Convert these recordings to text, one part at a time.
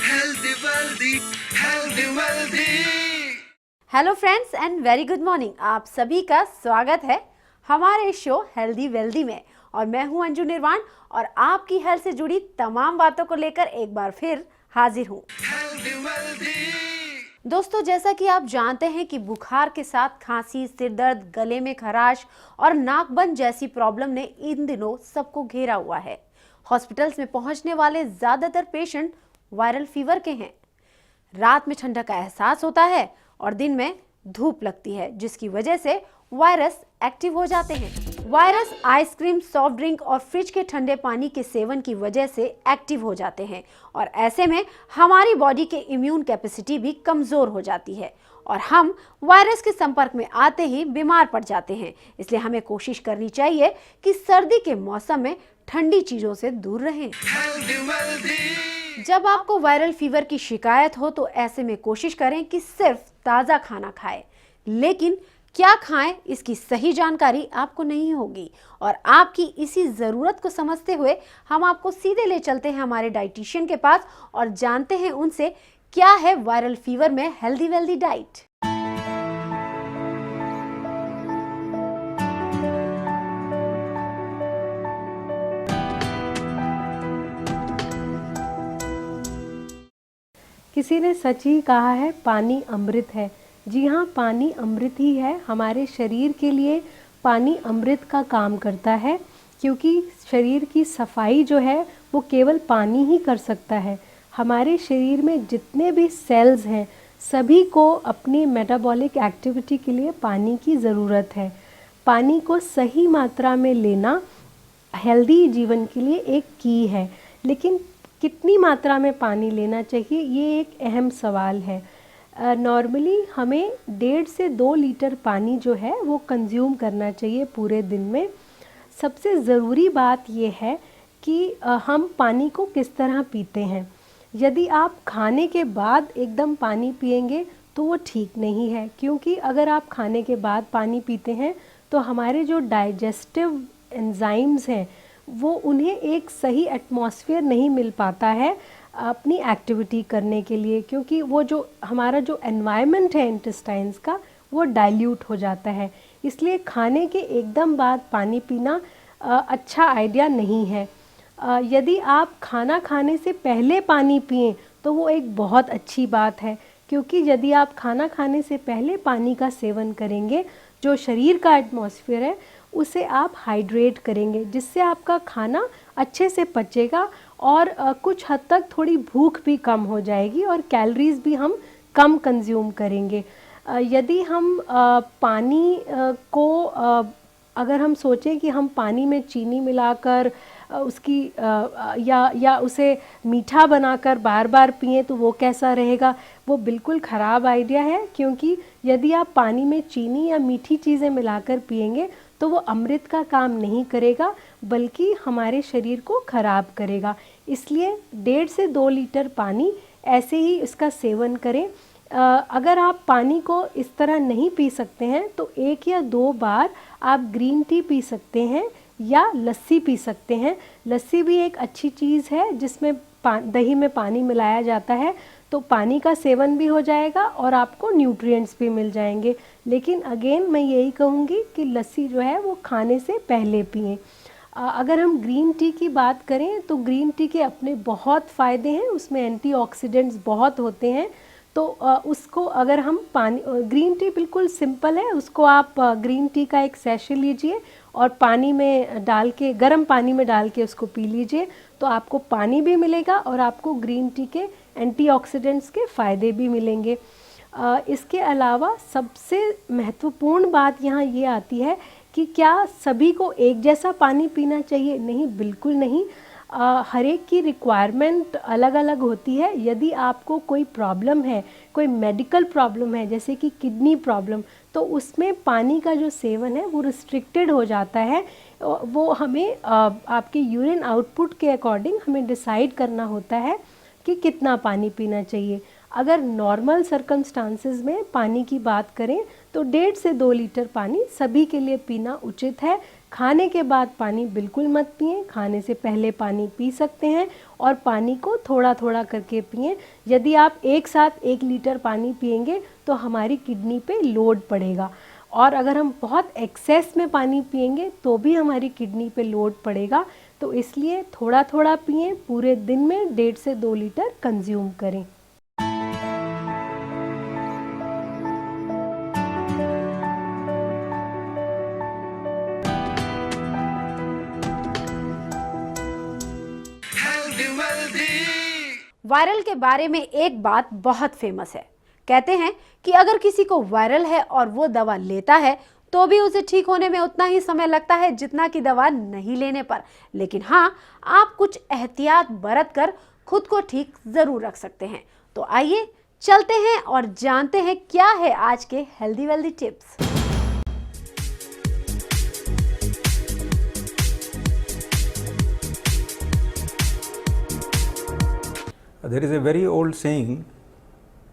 healthy wealthy, healthy wealthy। Hello friends and very good morning. आप सभी का स्वागत है हमारे शो हेल्दी वेल्दी में। और मैं हूं अंजू निर्वाण और आपकी हेल्थ से जुड़ी तमाम बातों को लेकर एक बार फिर हाजिर हूं। दोस्तों, जैसा कि आप जानते हैं कि बुखार के साथ खांसी, सिर दर्द, गले में खराश और नाक बंद जैसी प्रॉब्लम ने इन दिनों सबको घेरा हुआ है। हॉस्पिटल्स में पहुंचने वाले ज्यादातर पेशेंट वायरल फीवर के हैं। रात में ठंडक का एहसास होता है और दिन में धूप लगती है, जिसकी वजह से वायरस एक्टिव हो जाते हैं। वायरस आइसक्रीम, सॉफ्ट ड्रिंक और फ्रिज के ठंडे पानी के सेवन की वजह से एक्टिव हो जाते हैं और ऐसे में हमारी बॉडी के इम्यून कैपेसिटी भी कमजोर हो जाती है और हम वायरस के संपर्क में आते ही बीमार पड़ जाते हैं। इसलिए हमें कोशिश करनी चाहिए कि सर्दी के मौसम में ठंडी चीजों से दूर रहें। जब आपको वायरल फीवर की शिकायत हो तो ऐसे में कोशिश करें कि सिर्फ ताज़ा खाना खाएं। लेकिन क्या खाएं, इसकी सही जानकारी आपको नहीं होगी और आपकी इसी ज़रूरत को समझते हुए हम आपको सीधे ले चलते हैं हमारे डाइटिशियन के पास और जानते हैं उनसे क्या है वायरल फीवर में हेल्दी वेल्दी डाइट। किसी ने सच ही कहा है, पानी अमृत है। जी हाँ, पानी अमृत ही है। हमारे शरीर के लिए पानी अमृत का काम करता है, क्योंकि शरीर की सफाई जो है वो केवल पानी ही कर सकता है। हमारे शरीर में जितने भी सेल्स हैं सभी को अपनी मेटाबॉलिक एक्टिविटी के लिए पानी की ज़रूरत है। पानी को सही मात्रा में लेना हेल्दी जीवन के लिए एक की है, लेकिन कितनी मात्रा में पानी लेना चाहिए ये एक अहम सवाल है। नॉर्मली हमें 1.5 से 2 लीटर पानी जो है वो कंज्यूम करना चाहिए पूरे दिन में। सबसे ज़रूरी बात ये है कि हम पानी को किस तरह पीते हैं। यदि आप खाने के बाद एकदम पानी पिएंगे तो वो ठीक नहीं है, क्योंकि अगर आप खाने के बाद पानी पीते हैं तो हमारे जो डाइजेस्टिव एंजाइम्स हैं वो उन्हें एक सही एटमॉस्फेयर नहीं मिल पाता है अपनी एक्टिविटी करने के लिए, क्योंकि वो जो हमारा जो एनवायरनमेंट है इंटेस्टाइन्स का वो डाइल्यूट हो जाता है। इसलिए खाने के एकदम बाद पानी पीना अच्छा आइडिया नहीं है। यदि आप खाना खाने से पहले पानी पिएं तो वो एक बहुत अच्छी बात है, क्योंकि यदि आप खाना खाने से पहले पानी का सेवन करेंगे जो शरीर का एटमॉस्फेयर है उसे आप हाइड्रेट करेंगे, जिससे आपका खाना अच्छे से पचेगा और कुछ हद तक थोड़ी भूख भी कम हो जाएगी और कैलोरीज भी हम कम कंज्यूम करेंगे। यदि हम पानी को अगर हम सोचें कि हम पानी में चीनी मिलाकर उसकी या उसे मीठा बनाकर बार बार पिएं तो वो कैसा रहेगा, वो बिल्कुल ख़राब आइडिया है। क्योंकि यदि आप पानी में चीनी या मीठी चीज़ें मिलाकर पिएंगे तो वो अमृत का काम नहीं करेगा, बल्कि हमारे शरीर को ख़राब करेगा। इसलिए 1.5 से 2 लीटर पानी ऐसे ही इसका सेवन करें। अगर आप पानी को इस तरह नहीं पी सकते हैं तो 1 या 2 बार आप ग्रीन टी पी सकते हैं या लस्सी पी सकते हैं। लस्सी भी एक अच्छी चीज़ है जिसमें दही में पानी मिलाया जाता है, तो पानी का सेवन भी हो जाएगा और आपको न्यूट्रिएंट्स भी मिल जाएंगे। लेकिन अगेन मैं यही कहूँगी कि लस्सी जो है वो खाने से पहले पिएं। अगर हम ग्रीन टी की बात करें तो ग्रीन टी के अपने बहुत फ़ायदे हैं, उसमें एंटीऑक्सीडेंट्स बहुत होते हैं। तो उसको अगर हम पानी, ग्रीन टी बिल्कुल सिंपल है, उसको आप ग्रीन टी का एक सैशे लीजिए और पानी में डाल के, गर्म पानी में डाल के उसको पी लीजिए, तो आपको पानी भी मिलेगा और आपको ग्रीन टी के एंटीऑक्सीडेंट्स के फ़ायदे भी मिलेंगे। इसके अलावा सबसे महत्वपूर्ण बात यहाँ ये आती है कि क्या सभी को एक जैसा पानी पीना चाहिए? नहीं, बिल्कुल नहीं। हर एक की रिक्वायरमेंट अलग अलग होती है। यदि आपको कोई प्रॉब्लम है, कोई मेडिकल प्रॉब्लम है जैसे कि किडनी प्रॉब्लम, तो उसमें पानी का जो सेवन है वो रिस्ट्रिक्टेड हो जाता है। वो हमें आपके यूरिन आउटपुट के अकॉर्डिंग हमें डिसाइड करना होता है कि कितना पानी पीना चाहिए। अगर नॉर्मल सर्कमस्टांसेस में पानी की बात करें तो 1.5 से 2 लीटर पानी सभी के लिए पीना उचित है। खाने के बाद पानी बिल्कुल मत पिएं, खाने से पहले पानी पी सकते हैं और पानी को थोड़ा थोड़ा करके पिएं। यदि आप एक साथ 1 लीटर पानी पिएंगे तो हमारी किडनी पे लोड पड़ेगा, और अगर हम बहुत एक्सेस में पानी पिएंगे तो भी हमारी किडनी पे लोड पड़ेगा। तो इसलिए थोड़ा थोड़ा पिएं, पूरे दिन में 1.5 से 2 लीटर कंज्यूम करें। healthy wealthy. वायरल के बारे में एक बात बहुत फेमस है। कहते हैं कि अगर किसी को वायरल है और वो दवा लेता है तो भी उसे ठीक होने में उतना ही समय लगता है जितना कि दवा नहीं लेने पर। लेकिन हाँ, आप कुछ एहतियात बरत कर खुद को ठीक जरूर रख सकते हैं। तो आइए चलते हैं और जानते हैं क्या है आज के healthy wealthy tips. There is a very old saying,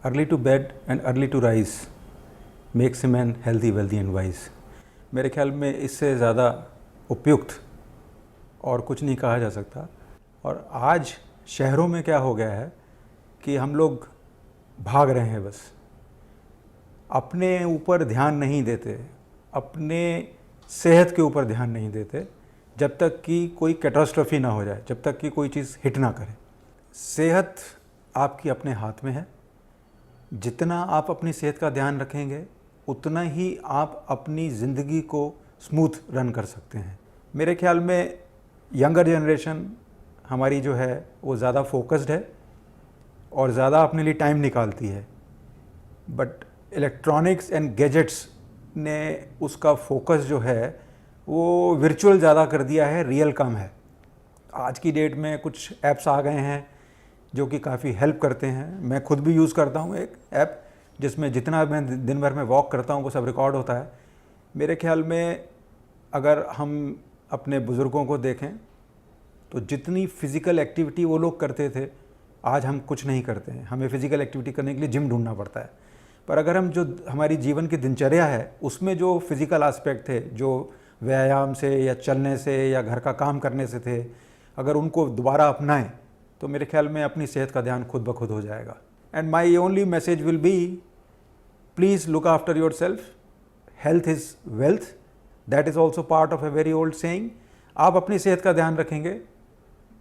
early to bed and early to rise makes a man healthy, wealthy and wise. मेरे ख्याल में इससे ज़्यादा उपयुक्त और कुछ नहीं कहा जा सकता। और आज शहरों में क्या हो गया है कि हम लोग भाग रहे हैं, बस अपने ऊपर ध्यान नहीं देते, अपने सेहत के ऊपर ध्यान नहीं देते, जब तक कि कोई कैटास्ट्रोफी ना हो जाए, जब तक कि कोई चीज़ हिट ना करे। सेहत आपकी अपने हाथ में है। जितना आप अपनी सेहत का ध्यान रखेंगे उतना ही आप अपनी ज़िंदगी को स्मूथ रन कर सकते हैं। मेरे ख्याल में यंगर जनरेशन हमारी जो है वो ज़्यादा फोकस्ड है और ज़्यादा अपने लिए टाइम निकालती है, बट इलेक्ट्रॉनिक्स एंड गैजेट्स ने उसका फोकस जो है वो वर्चुअल ज़्यादा कर दिया है, रियल कम है। आज की डेट में कुछ ऐप्स आ गए हैं जो कि काफ़ी हेल्प करते हैं। मैं खुद भी यूज़ करता हूँ एक ऐप जिसमें जितना मैं दिन भर में वॉक करता हूँ वो सब रिकॉर्ड होता है। मेरे ख्याल में अगर हम अपने बुज़ुर्गों को देखें तो जितनी फ़िज़िकल एक्टिविटी वो लोग करते थे, आज हम कुछ नहीं करते हैं। हमें फ़िज़िकल एक्टिविटी करने के लिए जिम ढूंढना पड़ता है। पर अगर हम जो हमारी जीवन की दिनचर्या है उसमें जो फ़िज़िकल एस्पेक्ट थे, जो व्यायाम से या चलने से या घर का काम करने से थे, अगर उनको दोबारा अपनाएं तो मेरे ख्याल में अपनी सेहत का ध्यान खुद ब खुद हो जाएगा। And my only message will be, please look after your self. Health is wealth, that is also part of a very old saying. आप अपनी सेहत का ध्यान रखेंगे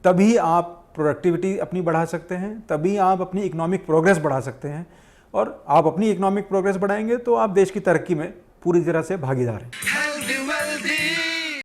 तभी आप प्रोडक्टिविटी अपनी बढ़ा सकते हैं, तभी आप अपनी इकोनॉमिक प्रोग्रेस बढ़ा सकते हैं, और आप अपनी इकोनॉमिक प्रोग्रेस बढ़ाएंगे तो आप देश की तरक्की में पूरी तरह से भागीदार हैं।